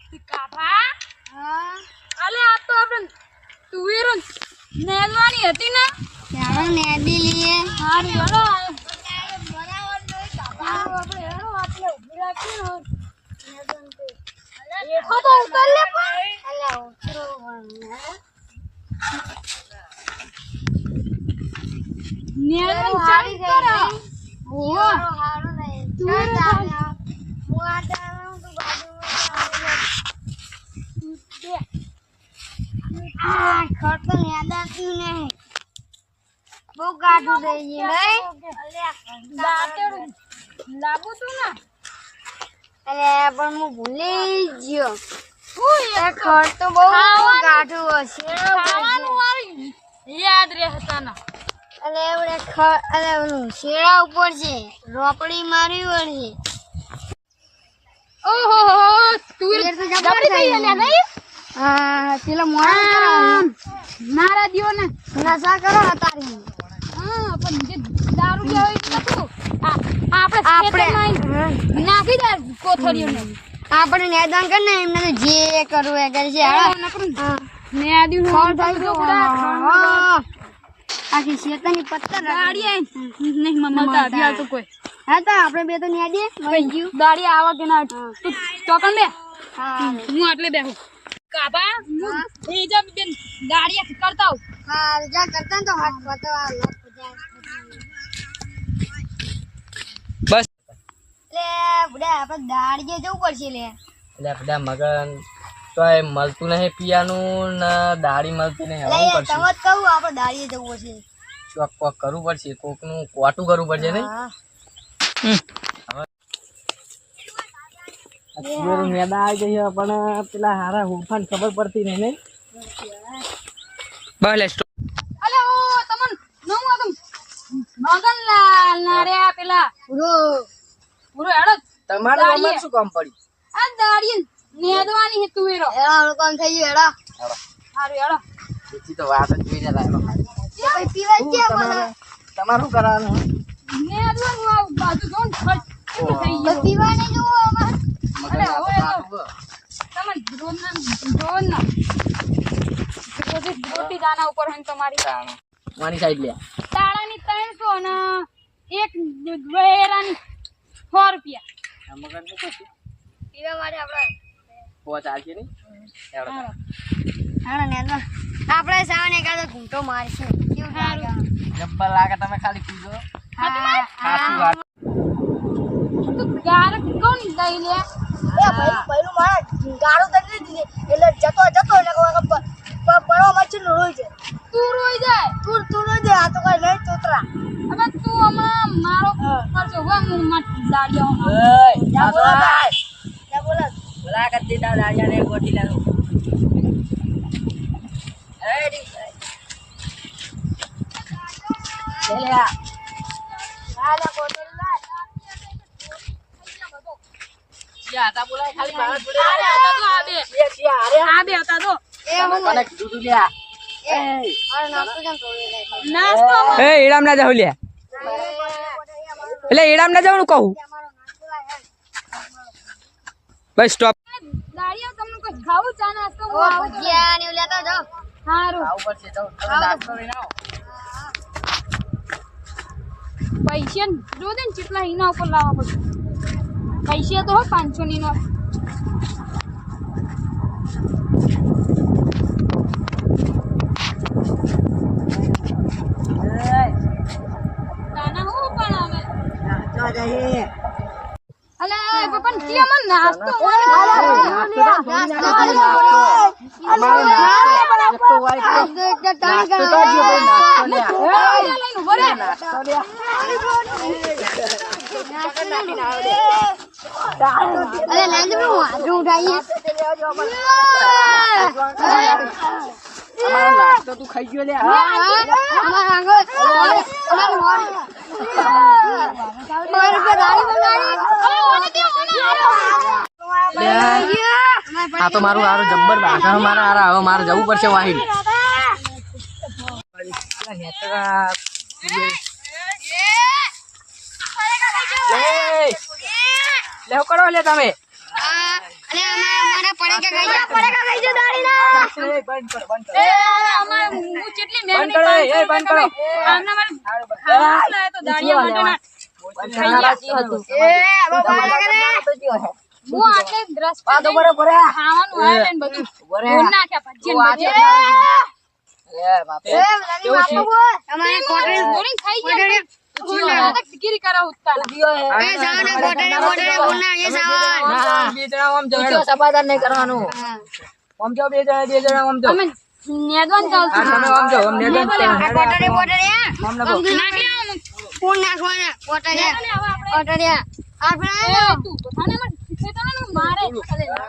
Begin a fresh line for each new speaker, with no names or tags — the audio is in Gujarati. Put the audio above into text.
કાપા હા અલે આ તો આપણે તુવેરો નેલવાની હતી ને ચાલો નેદી લીએ હારી હલો બરાબર જોઈ કાપા આપણે હેરો આપણે ઉભી રાખી ને એકો તો ઉતર લે પણ અલે ઉતરો નેલન ચાલી કરો ઓ હારો નહીં તું જાવ હું આ તું બાજુ આ ખોટો નેદા તું નહીં બહુ ગાડું દઈ નહીં દાંતેડું લાબુ તું ના અરે પણ હું ભૂલી ગયો એ ખોટો બહુ ગાડું હશે ખાવાનું વાળી યાદ રહેતા ના અલે એવડે અલે ઓલું શેડા ઉપર છે રોપડી મારી વળી ઓહો તું એ તો જબડી ગઈ અલે નહીં હા પેલા મોણા મારા દિયો ને નશા કરો તારી હા પણ જે દારૂ લેવા નતું આપણે નાખી દે કોથળીઓ ને આપણે નેદાન કર ને એમને જે કરવું એ કરે છે હા નેદી ફોન થઈ ગયો આખી શેતાની પત્તર દાડી નહીં મમતા અભિયાલ તો કોઈ હા તો આપણે બે તો નેદીએ દાડી આવા કે ના તું ટોકન બે હા હું આટલે બેહું કાબા એ જબ બેન દાડી કરતા હું હા જા કરતા તો હાથ બતાવા લોક
બસ
લે બુડા આપણે દાડીએ જવું પડશે લે
એટલે બધા મગન તોય મળતું નહીં પીવાનું ને દાડી મળતી નહીં હવે
લે તમે કહું આપણે દાડીએ જવું છે
ચોક કોક કરવું પડશે કોકનું કોટું કરવું પડશે નહીં હવે મેદા આવી ગઈ પણ પેલા હારા હુફાન ખબર પડતી નહીં નહીં બસ
અલે ઓ તમન નમો તમ મગનલાલ ના રે પેલા પૂરો હેડો
તમારું આમાં શું કામ પડ્યું
આ દાડી નેદવાની હે તુવેરો એડા કામ થઈ ગયું એડા હારું હેડો
એથી તો વાત જ જોઈને લાવ્યો
એ ભાઈ પીવા કે બોલે
તમારું કરવાનું
નેદવાનું આ બાજુ જોન થઈ ગયું પીવા નહીં જો અમાર અરે હવે તો તમન ડ્રોન ના રોટી દાના ઉપર હે તમારી
મારી સાઈડ લે
તાળાની 300 અને એક વેરાની 100 રૂપિયા
મગન નું કશું
પીવા માટે આપણે
પોચ આવશે નહીં
હાલો નેદવા આપણે સાવને કાદો ઘૂંટો મારશે કેવું લાગે
જબ્બર લાગે તમે ખાલી પીજો
હા તું ગાર કોણ દઈ લે એ ભાઈ પહેલું મારા ગારો દઈ દીધી એટલે જતો એટલે પડવા મચી રોઈ જાય તું રોઈ જાય તું રોઈ જાય આ તો કઈ નહીં તોતરા હવે તું હમણાં મારો કરજો હું મત દાડિયો જા બોલ
બોલા કરતી તા દાડિયા ને ગોટી લાવો રેડી ચલ્યા
આલા બોતલ લાય
યા તા બોલાય ખાલી બહાર જોડે
અરે હતા તો આ બે આ બે હતા તો એ હું
મને કીધું તું લ્યા
એ મારો નાસ્તો કેમ તોડી લે નાસ્તો
એ ઈડામ ના જાવ લ્યા એટલે ઈડામ ના જવાનું કહું બસ સ્ટોપ
દાડિયા તમને કોઈ ખાવું ચા નાસ્તો હું આવું ભજીયા ને લેતા જાવ હારું
આવું પડશે તો નાસ્તો લઈને આવો
પૈસા જો દે ને કેટલા એના ઉપર લાવવા પડશે પૈસા તો 500 ની નો દાના હું પણ આવે
ચા જઈએ
અલા પપ્પા ને કે મન નાસ્તો
નાસ્તો તું ખાઈ ગયો લે આ તો મારું હારું જબ્બર બાકા મારા હારા હવે મારે જવું પડશે વાહિડ લેવ કરો લે તમે
અરે અમારા પડે કે ખાઈ જા પડેકા ખાઈ જા દાડી ના
એ બંધ કરો
એ અમાર હું કેટલી મહેનત
બંધ કરો એ બંધ કરો
આમના મારે ખાવાનું લાય તો દાડિયા માટે ના એ હવે બાળા કરે હું આટલે દ્રશ ખાવાનું હોય ને બધું બોલ નાખ્યા ભજીયા અમારે કોટરી બોલી ખાઈ ગયા ગીરી કરા ઉત્તા એ જાને કોટરી બોલ ના એ સાવન
બે જણા આમ જાઓ સમાધાન નહીં કરવાનું આમ જાઓ બે જણા આમ જાઓ
અમે નેદવાન જાવ છું
તમે આમ જાઓ આમ નેદવાન
કોટરી
આમ નાખો
નાખ્યા કોણ નાખવાના કોટરી આપણે તું તો થાને મારે મારે